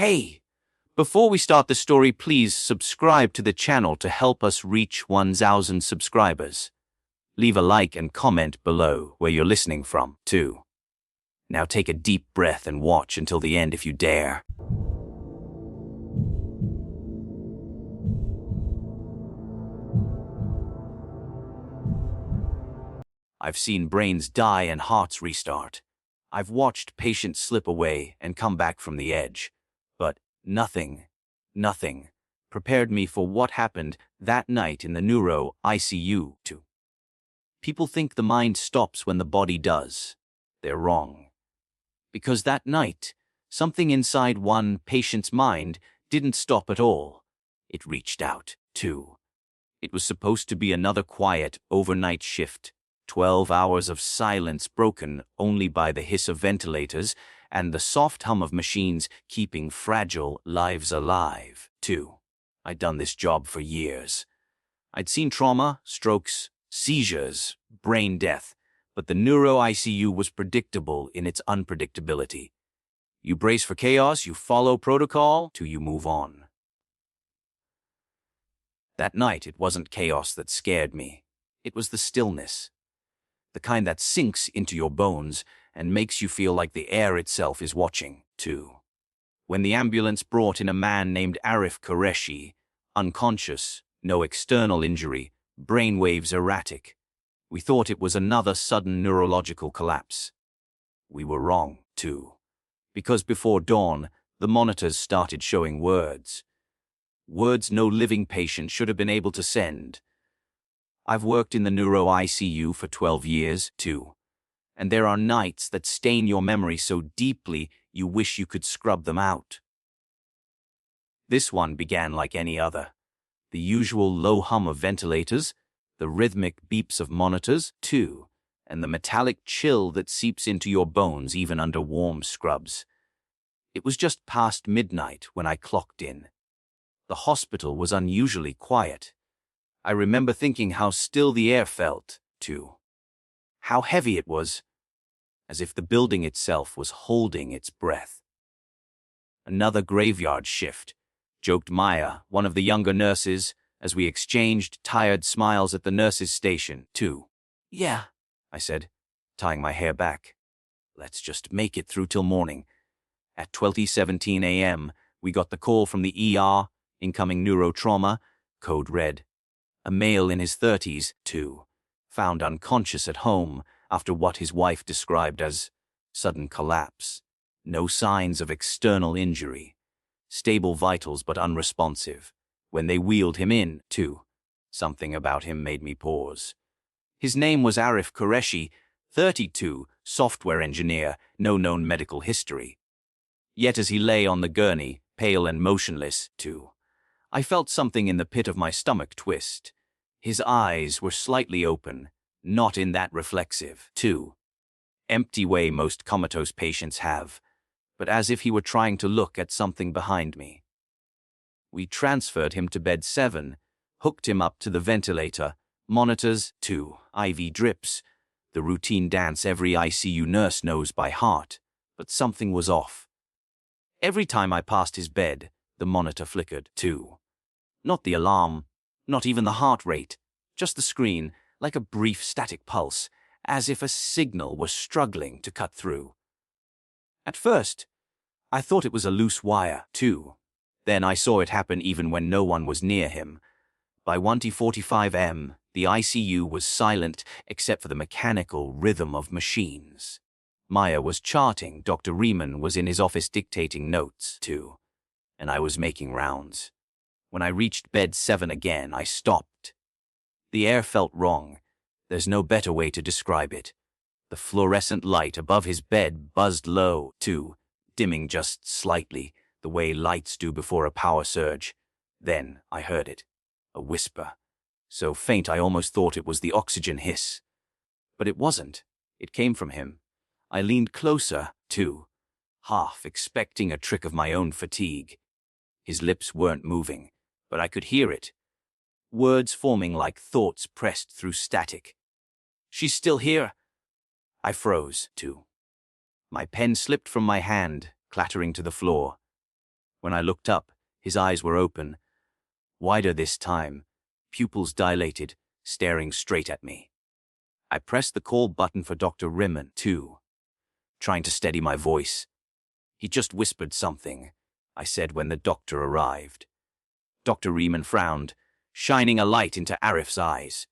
Hey, before we start the story, please subscribe to the channel to help us reach 1,000 subscribers. Leave a like and comment below where you're listening from, too. Now take a deep breath and watch until the end if you dare. I've seen brains die and hearts restart. I've watched patients slip away and come back from the edge. But nothing prepared me for what happened that night in the Neuro ICU. People think the mind stops when the body does. They're wrong. Because that night, something inside one patient's mind didn't stop at all. It reached out, too. It was supposed to be another quiet, overnight shift, 12 hours of silence broken only by the hiss of ventilators and the soft hum of machines keeping fragile lives alive, too. I'd done this job for years. I'd seen trauma, strokes, seizures, brain death, but the Neuro ICU was predictable in its unpredictability. You brace for chaos, you follow protocol, till you move on. That night, it wasn't chaos that scared me. It was the stillness. The kind that sinks into your bones and makes you feel like the air itself is watching, too. When the ambulance brought in a man named Arif Qureshi, unconscious, no external injury, brainwaves erratic, we thought it was another sudden neurological collapse. We were wrong, too, because before dawn, the monitors started showing words. Words no living patient should have been able to send. I've worked in the Neuro ICU for 12 years, too, and there are nights that stain your memory so deeply you wish you could scrub them out. This one began like any other. The usual low hum of ventilators, the rhythmic beeps of monitors, too, and the metallic chill that seeps into your bones even under warm scrubs. It was just past midnight when I clocked in. The hospital was unusually quiet. I remember thinking how still the air felt, too. How heavy it was, as if the building itself was holding its breath. Another graveyard shift, joked Maya, one of the younger nurses, as we exchanged tired smiles at the nurses' station, too. Yeah, I said, tying my hair back. Let's just make it through till morning. At 12:17 a.m., we got the call from the ER, incoming neurotrauma, code red. A male in his 30s, too, found unconscious at home after what his wife described as sudden collapse. No signs of external injury. Stable vitals but unresponsive. When they wheeled him in, too, something about him made me pause. His name was Arif Qureshi, 32, software engineer, no known medical history. Yet as he lay on the gurney, pale and motionless, too, I felt something in the pit of my stomach twist. His eyes were slightly open, not in that reflexive, too, empty way most comatose patients have, but as if he were trying to look at something behind me. We transferred him to bed 7, hooked him up to the ventilator, monitors, 2, IV drips, the routine dance every ICU nurse knows by heart, but something was off. Every time I passed his bed, the monitor flickered, too. Not the alarm, not even the heart rate, just the screen, like a brief static pulse, as if a signal was struggling to cut through. At first, I thought it was a loose wire, too. Then I saw it happen even when no one was near him. By 1:45 a.m., the ICU was silent except for the mechanical rhythm of machines. Maya was charting, Dr. Riemann was in his office dictating notes, too, and I was making rounds. When I reached bed 7 again, I stopped. The air felt wrong. There's no better way to describe it. The fluorescent light above his bed buzzed low, too, dimming just slightly, the way lights do before a power surge. Then I heard it, a whisper, so faint I almost thought it was the oxygen hiss. But it wasn't. It came from him. I leaned closer, too, half expecting a trick of my own fatigue. His lips weren't moving, but I could hear it. Words forming like thoughts pressed through static. She's still here. I froze, too. My pen slipped from my hand, clattering to the floor. When I looked up, his eyes were open, wider this time, pupils dilated, staring straight at me. I pressed the call button for Dr. Riemann, too, trying to steady my voice. He just whispered something, I said when the doctor arrived. Dr. Riemann frowned, shining a light into Arif's eyes.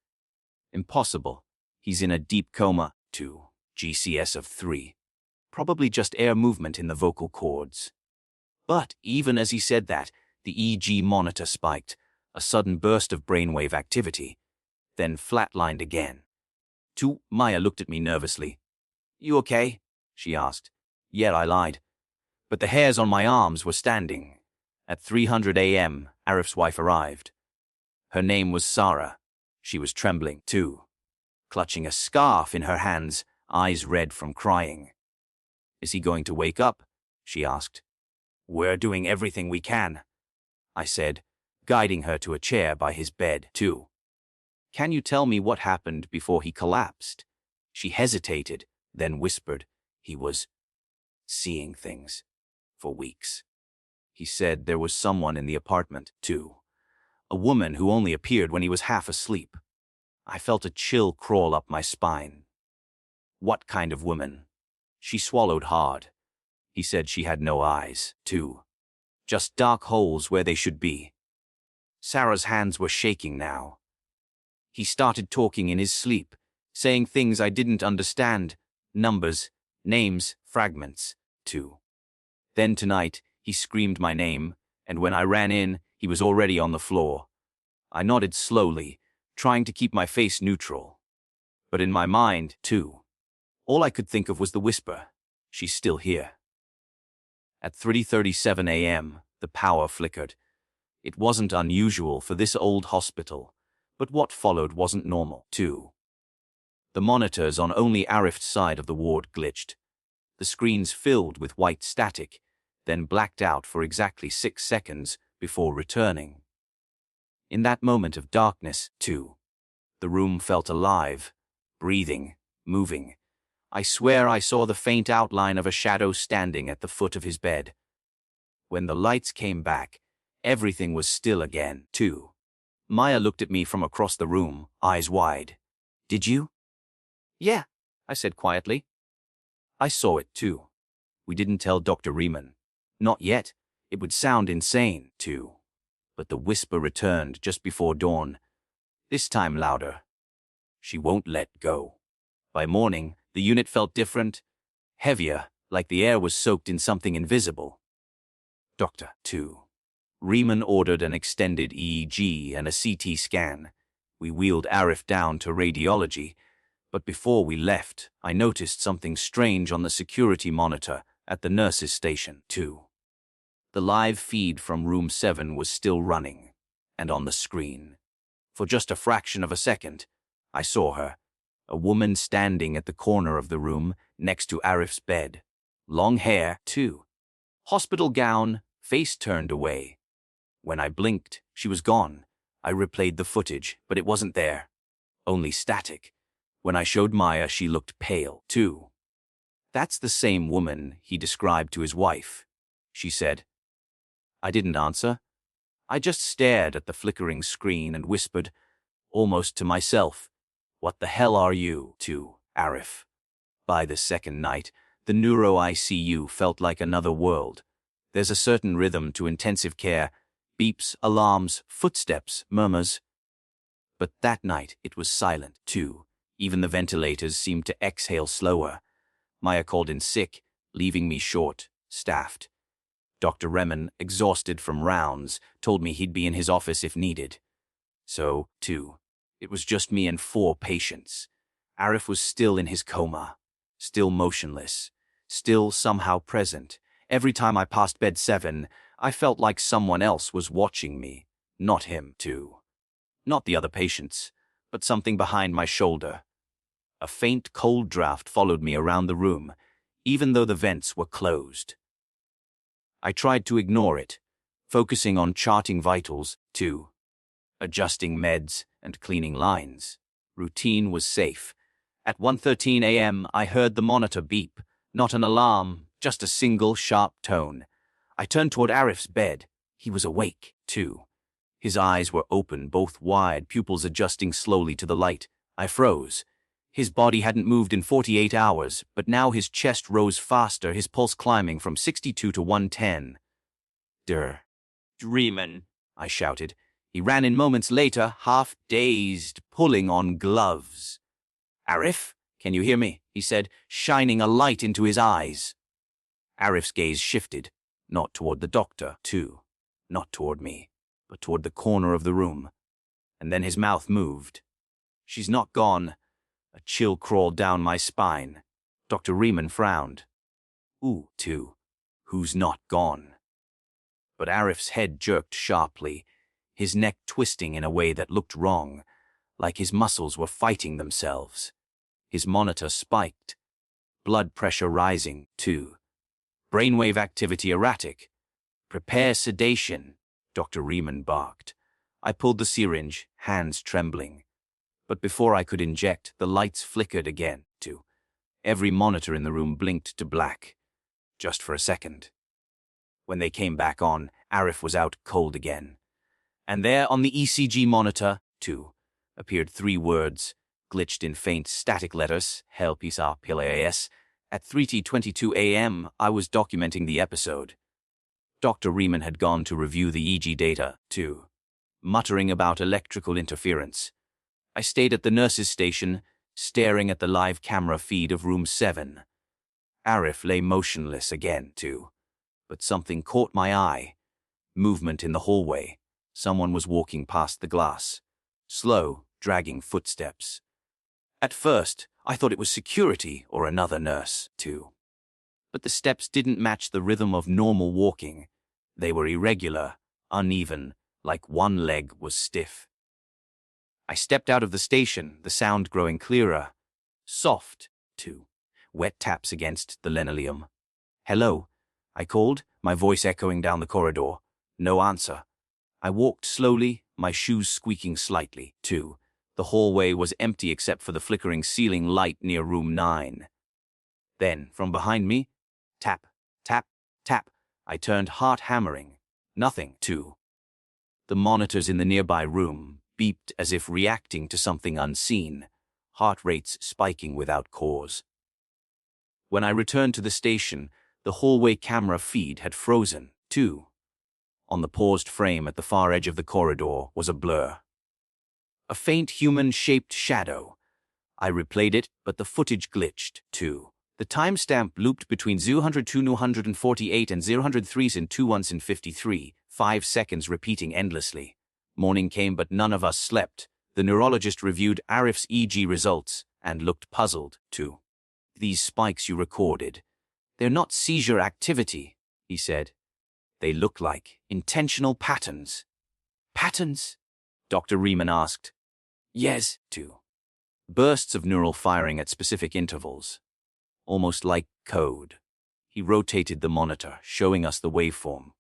Impossible. He's in a deep coma, 2, GCS of 3. Probably just air movement in the vocal cords. But even as he said that, the EEG monitor spiked, a sudden burst of brainwave activity, then flatlined again. Maya looked at me nervously. "You okay?" she asked. Yeah, I lied. But the hairs on my arms were standing. At 300 a.m., Arif's wife arrived. Her name was Sarah. She was trembling, too, clutching a scarf in her hands, eyes red from crying. "Is he going to wake up?" she asked. "We're doing everything we can," I said, guiding her to a chair by his bed, too. "Can you tell me what happened before he collapsed?" She hesitated, then whispered. He was seeing things for weeks. He said there was someone in the apartment, too. A woman who only appeared when he was half asleep. I felt a chill crawl up my spine. "What kind of woman?" She swallowed hard. He said she had no eyes, too. Just dark holes where they should be. Sarah's hands were shaking now. He started talking in his sleep, saying things I didn't understand. Numbers, names, fragments, too. Then tonight, he screamed my name, and when I ran in, he was already on the floor. I nodded slowly, trying to keep my face neutral. But in my mind, too, all I could think of was the whisper, "She's still here." At 3:37 a.m., the power flickered. It wasn't unusual for this old hospital, but what followed wasn't normal, too. The monitors on only Arif's side of the ward glitched. The screens filled with white static, then blacked out for exactly 6 seconds before returning. In that moment of darkness, too, the room felt alive, breathing, moving. I swear I saw the faint outline of a shadow standing at the foot of his bed. When the lights came back, everything was still again, too. Maya looked at me from across the room, eyes wide. "Did you?" "Yeah," I said quietly. "I saw it, too. We didn't tell Dr. Riemann. Not yet. It would sound insane, too." But the whisper returned just before dawn, this time louder. "She won't let go." By morning, the unit felt different, heavier, like the air was soaked in something invisible. Dr. 2. Riemann ordered an extended EEG and a CT scan. We wheeled Arif down to radiology, but before we left, I noticed something strange on the security monitor at the nurses' station, too. The live feed from room 7 was still running, and on the screen. For just a fraction of a second, I saw her, a woman standing at the corner of the room next to Arif's bed. Long hair, too. Hospital gown, face turned away. When I blinked, she was gone. I replayed the footage, but it wasn't there. Only static. When I showed Maya, she looked pale, too. "That's the same woman he described to his wife," she said. I didn't answer. I just stared at the flickering screen and whispered, almost to myself, "What the hell are you?" to Arif. By the second night, the Neuro ICU felt like another world. There's a certain rhythm to intensive care, beeps, alarms, footsteps, murmurs. But that night it was silent, too. Even the ventilators seemed to exhale slower. Maya called in sick, leaving me short-staffed. Dr. Riemann, exhausted from rounds, told me he'd be in his office if needed. So, too, it was just me and 4 patients. Arif was still in his coma, still motionless, still somehow present. Every time I passed bed 7, I felt like someone else was watching me, not him, too. Not the other patients, but something behind my shoulder. A faint cold draft followed me around the room, even though the vents were closed. I tried to ignore it, focusing on charting vitals, too. Adjusting meds and cleaning lines. Routine was safe. At 1:13 a.m., I heard the monitor beep. Not an alarm, just a single sharp tone. I turned toward Arif's bed. He was awake, too. His eyes were open, both wide, pupils adjusting slowly to the light. I froze. His body hadn't moved in 48 hours, but now his chest rose faster, his pulse climbing from 62 to 110. Dreamin', I shouted. He ran in moments later, half dazed, pulling on gloves. Arif, can you hear me? He said, shining a light into his eyes. Arif's gaze shifted, not toward the doctor, too. Not toward me, but toward the corner of the room. And then his mouth moved. She's not gone. A chill crawled down my spine. Dr. Riemann frowned. Ooh, too. Who's not gone? But Arif's head jerked sharply, his neck twisting in a way that looked wrong, like his muscles were fighting themselves. His monitor spiked. Blood pressure rising, too. Brainwave activity erratic. Prepare sedation, Dr. Riemann barked. I pulled the syringe, hands trembling. But before I could inject, the lights flickered again, too. Every monitor in the room blinked to black. Just for a second. When they came back on, Arif was out cold again. And there on the ECG monitor, too, appeared 3 words, glitched in faint static letters, Help Isa Pilas. At 3:22 a.m., I was documenting the episode. Dr. Riemann had gone to review the EEG data, too, muttering about electrical interference. I stayed at the nurse's station, staring at the live camera feed of room 7. Arif lay motionless again, too. But something caught my eye. Movement in the hallway. Someone was walking past the glass. Slow, dragging footsteps. At first, I thought it was security or another nurse, too. But the steps didn't match the rhythm of normal walking. They were irregular, uneven, like one leg was stiff. I stepped out of the station, the sound growing clearer. Soft, too. Wet taps against the linoleum. Hello, I called, my voice echoing down the corridor. No answer. I walked slowly, my shoes squeaking slightly, too. The hallway was empty except for the flickering ceiling light near room 9. Then, from behind me, tap, tap, tap. I turned, heart hammering. Nothing, too. The monitors in the nearby room beeped as if reacting to something unseen, heart rates spiking without cause. When I returned to the station, the hallway camera feed had frozen, too. On the paused frame at the far edge of the corridor was a blur. A faint human-shaped shadow. I replayed it, but the footage glitched, too. The timestamp looped between 002 148 and 003 in 21 and 53, 5 seconds repeating endlessly. Morning came, but none of us slept. The neurologist reviewed Arif's EEG results and looked puzzled, too. These spikes you recorded, they're not seizure activity, he said. They look like intentional patterns. Patterns? Dr. Riemann asked. Yes, too. Bursts of neural firing at specific intervals. Almost like code. He rotated the monitor, showing us the waveform.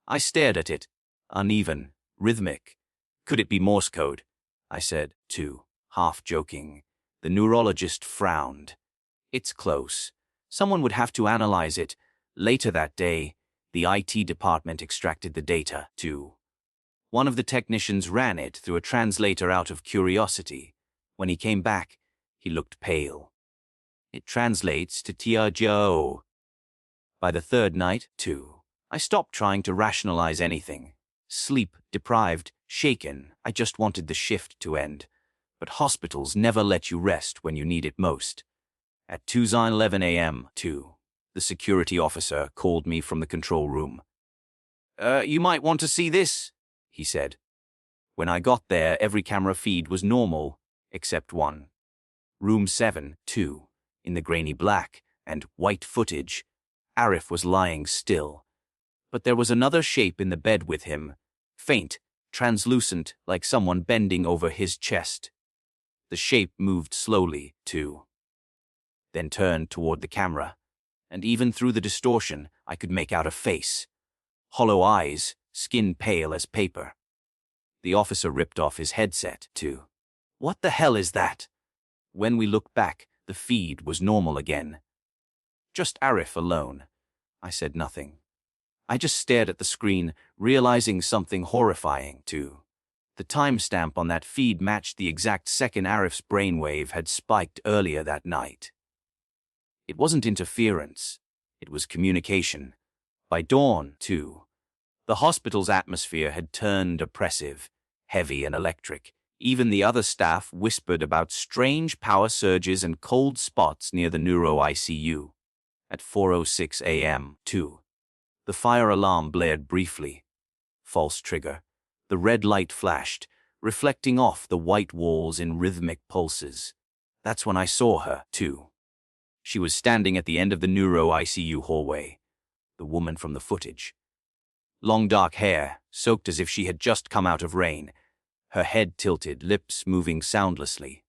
I stared at it. Uneven, rhythmic. Could it be Morse code? I said, too, half joking. The neurologist frowned. It's close. Someone would have to analyze it. Later that day, the IT department extracted the data, too. One of the technicians ran it through a translator out of curiosity. When he came back, he looked pale. It translates to TRJO. By the 3rd night, too, I stopped trying to rationalize anything. Sleep deprived, shaken, I just wanted the shift to end. But hospitals never let you rest when you need it most. At 2:11 a.m., too, the security officer called me from the control room. You might want to see this, he said. When I got there, every camera feed was normal, except one. Room 7, too, in the grainy black and white footage, Arif was lying still. But there was another shape in the bed with him, faint, translucent, like someone bending over his chest. The shape moved slowly, too. Then turned toward the camera, and even through the distortion, I could make out a face. Hollow eyes, skin pale as paper. The officer ripped off his headset, too. What the hell is that? When we looked back, the feed was normal again. Just Arif alone. I said nothing. I just stared at the screen, realizing something horrifying, too. The timestamp on that feed matched the exact second Arif's brainwave had spiked earlier that night. It wasn't interference. It was communication. By dawn, too, the hospital's atmosphere had turned oppressive, heavy and electric. Even the other staff whispered about strange power surges and cold spots near the Neuro ICU. At 4:06 a.m., too, the fire alarm blared briefly. False trigger. The red light flashed, reflecting off the white walls in rhythmic pulses. That's when I saw her, too. She was standing at the end of the Neuro ICU hallway, the woman from the footage. Long dark hair, soaked as if she had just come out of rain, her head tilted, lips moving soundlessly.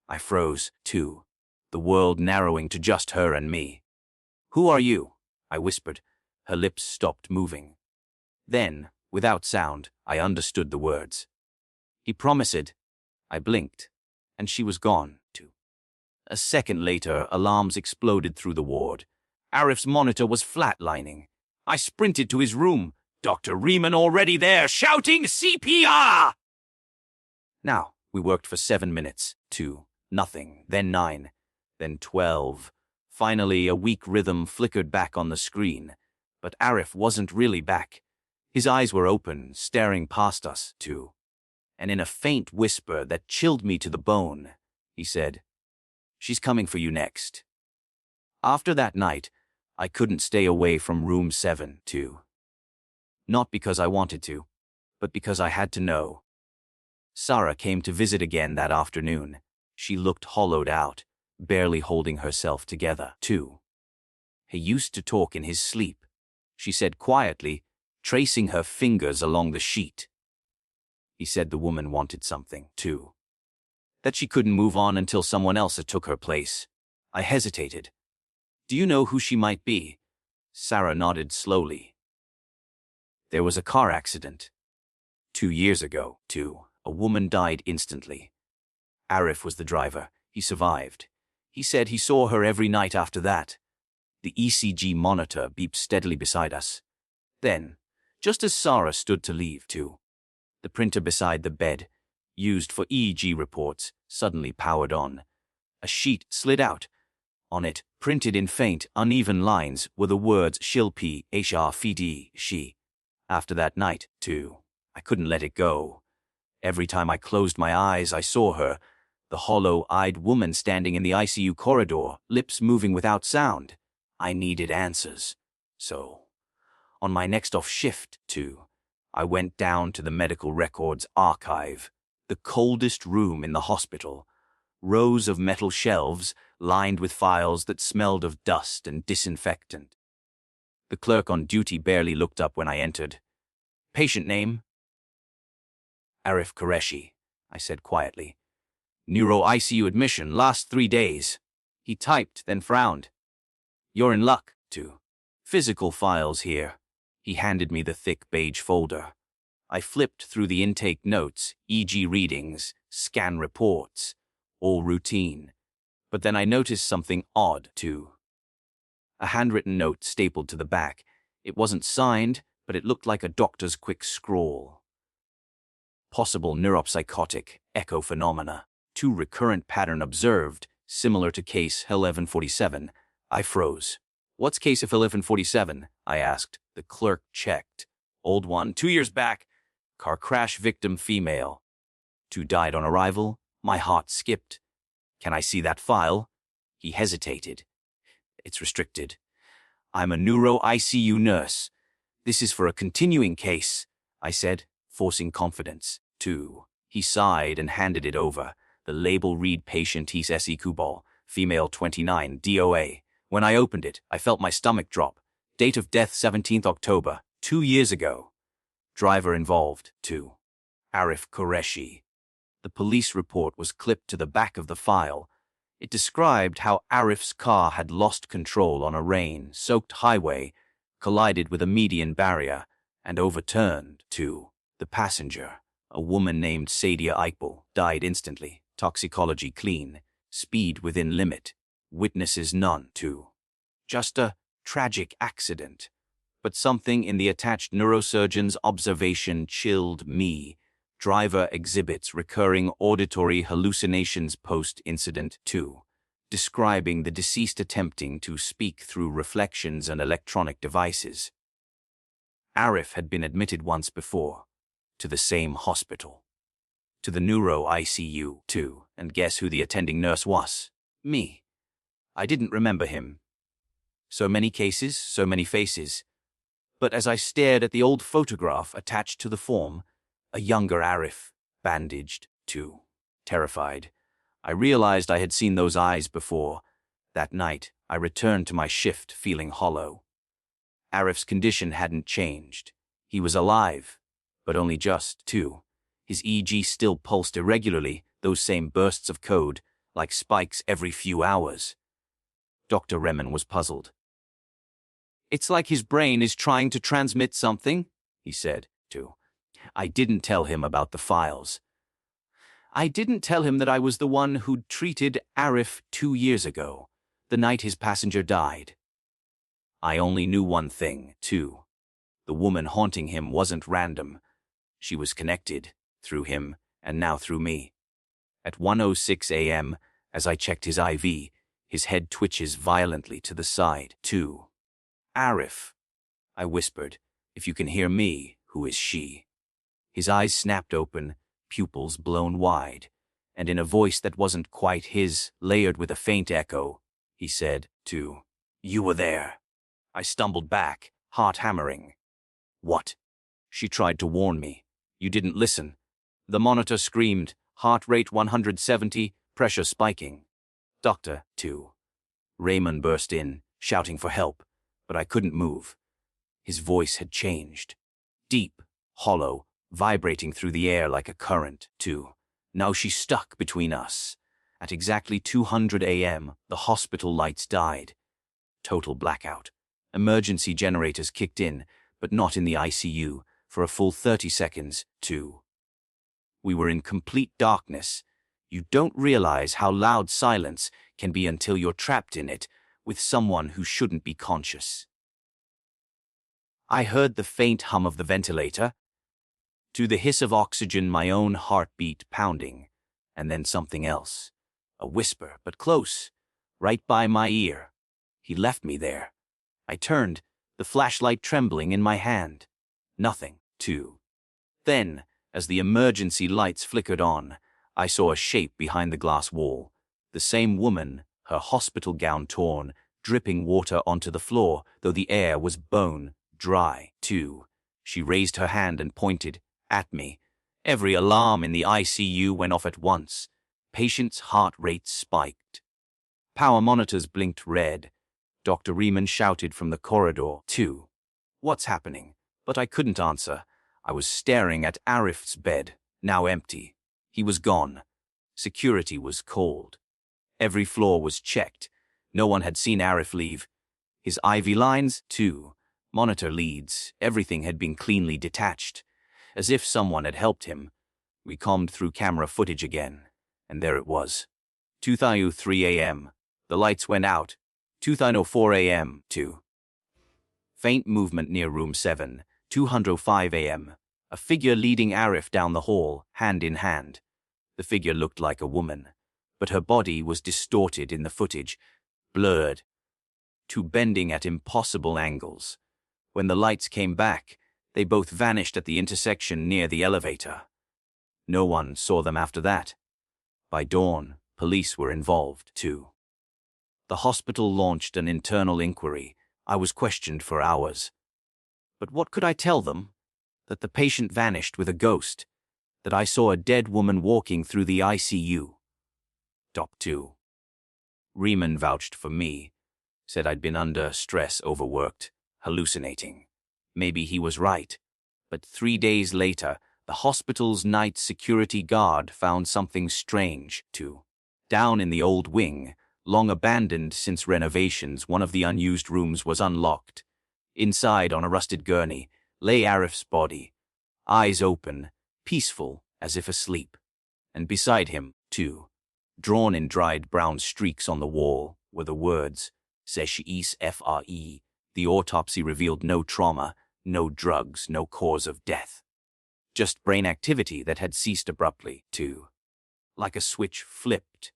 I froze, too, the world narrowing to just her and me. "Who are you?" I whispered. Her lips stopped moving. Then, without sound, I understood the words. "He promised." I blinked, and she was gone, too. A second later, alarms exploded through the ward. Arif's monitor was flatlining. I sprinted to his room. Dr. Riemann already there, shouting CPR! Now, we worked for 7 minutes, 2, nothing, then 9, then 12. Finally, a weak rhythm flickered back on the screen. But Arif wasn't really back. His eyes were open, staring past us, too. And in a faint whisper that chilled me to the bone, he said, "She's coming for you next." After that night, I couldn't stay away from room 7, too. Not because I wanted to, but because I had to know. Sarah came to visit again that afternoon. She looked hollowed out, barely holding herself together, too. "He used to talk in his sleep," she said quietly, tracing her fingers along the sheet. He said the woman wanted something, too. That she couldn't move on until someone else had took her place. I hesitated. "Do you know who she might be?" Sarah nodded slowly. "There was a car accident 2 years ago, too. A woman died instantly. Arif was the driver. He survived. He said he saw her every night after that." The ECG monitor beeped steadily beside us. Then, just as Sarah stood to leave, too, the printer beside the bed, used for EEG reports, suddenly powered on. A sheet slid out. On it, printed in faint, uneven lines, were the words Shilpi, Hr Fidi, she. After that night, too, I couldn't let it go. Every time I closed my eyes, I saw her, the hollow-eyed woman standing in the ICU corridor, lips moving without sound. I needed answers. So, on my next off shift, too, I went down to the medical records archive, the coldest room in the hospital. Rows of metal shelves lined with files that smelled of dust and disinfectant. The clerk on duty barely looked up when I entered. "Patient name?" "Arif Qureshi," I said quietly. "Neuro ICU admission, last 3 days." He typed, then frowned. "You're in luck, too. Physical files here." He handed me the thick beige folder. I flipped through the intake notes, EG readings, scan reports, all routine. But then I noticed something odd, too. A handwritten note stapled to the back. It wasn't signed, but it looked like a doctor's quick scrawl. "Possible neuropsychotic echo phenomena. 2 recurrent pattern observed, similar to case 1147. I froze. "What's case of 1147? I asked. The clerk checked. "Old one, 2 years back. Car crash victim female. 2 died on arrival." My heart skipped. "Can I see that file?" He hesitated. "It's restricted. I'm a Neuro ICU nurse. This is for a continuing case," I said, forcing confidence. "2. He sighed and handed it over. The label read patient Tis Se Kubal, female 29, DOA. When I opened it, I felt my stomach drop. Date of death 17th October, 2 years ago. Driver involved, 2. Arif Qureshi. The police report was clipped to the back of the file. It described how Arif's car had lost control on a rain-soaked highway, collided with a median barrier, and overturned, too. The passenger, a woman named Sadia Iqbal, died instantly. Toxicology clean. Speed within limit. Witnesses none, too. Just a tragic accident. but something in the attached neurosurgeon's observation chilled me. Driver exhibits recurring auditory hallucinations post-incident 2, describing the deceased attempting to speak through reflections and electronic devices. Arif had been admitted once before, to the same hospital, to the Neuro ICU too, and guess who the attending nurse was? Me. I didn't remember him. So many cases, so many faces. But as I stared at the old photograph attached to the form, a younger Arif, bandaged too, terrified, I realized I had seen those eyes before. That night, I returned to my shift feeling hollow. Arif's condition hadn't changed. He was alive, but only just, too. His EEG still pulsed irregularly, those same bursts of code, like spikes every few hours. Dr. Remen was puzzled. "It's like his brain is trying to transmit something," he said, too. I didn't tell him about the files. I didn't tell him that I was the one who'd treated Arif 2 years ago, the night his passenger died. I only knew one thing, too. The woman haunting him wasn't random. She was connected, through him, and now through me. At 1:06 a.m., as I checked his IV, his head twitches violently to the side, too. "Arif," I whispered, "if you can hear me, who is she?" His eyes snapped open, pupils blown wide, and in a voice that wasn't quite his, layered with a faint echo, he said, too, "You were there." I stumbled back, heart hammering. "What?" She tried to warn me. "You didn't listen." The monitor screamed, heart rate 170, pressure spiking. "Doctor, too." Raymond burst in, shouting for help, but I couldn't move. His voice had changed. Deep, hollow, vibrating through the air like a current, too. Now she's stuck between us. At exactly 200 a.m., the hospital lights died. Total blackout. Emergency generators kicked in, but not in the ICU, for a full 30 seconds, too. We were in complete darkness. You don't realize how loud silence can be until you're trapped in it with someone who shouldn't be conscious. I heard the faint hum of the ventilator, to the hiss of oxygen, my own heartbeat pounding, and then something else. A whisper, but close, right by my ear. He left me there. I turned, the flashlight trembling in my hand. Nothing, too. Then, as the emergency lights flickered on, I saw a shape behind the glass wall. The same woman, her hospital gown torn, dripping water onto the floor, though the air was bone dry, too. She raised her hand and pointed at me. Every alarm in the ICU went off at once. Patient's heart rate spiked. Power monitors blinked red. Dr. Riemann shouted from the corridor, too. "What's happening?" But I couldn't answer. I was staring at Arif's bed, now empty. He was gone. Security was cold. Every floor was checked. No one had seen Arif leave. His IV lines, too. Monitor leads. Everything had been cleanly detached, as if someone had helped him. We combed through camera footage again, and there it was. 2:03 a.m. The lights went out. 2:04 a.m. too. Faint movement near room 7. 2:05 a.m. A figure leading Arif down the hall, hand in hand. The figure looked like a woman, but her body was distorted in the footage, blurred, to bending at impossible angles. When the lights came back, they both vanished at the intersection near the elevator. No one saw them after that. By dawn, police were involved, too. The hospital launched an internal inquiry. I was questioned for hours. But what could I tell them? That the patient vanished with a ghost. That I saw a dead woman walking through the ICU. Doc 2. Riemann vouched for me. Said I'd been under stress, overworked, hallucinating. Maybe he was right. But 3 days later, the hospital's night security guard found something strange, too. Down in the old wing, long abandoned since renovations, one of the unused rooms was unlocked. Inside, on a rusted gurney, lay Arif's body, eyes open, peaceful as if asleep. And beside him, too, drawn in dried brown streaks on the wall, were the words, "Sesh is Fre, The autopsy revealed no trauma, no drugs, no cause of death. Just brain activity that had ceased abruptly, too. Like a switch flipped,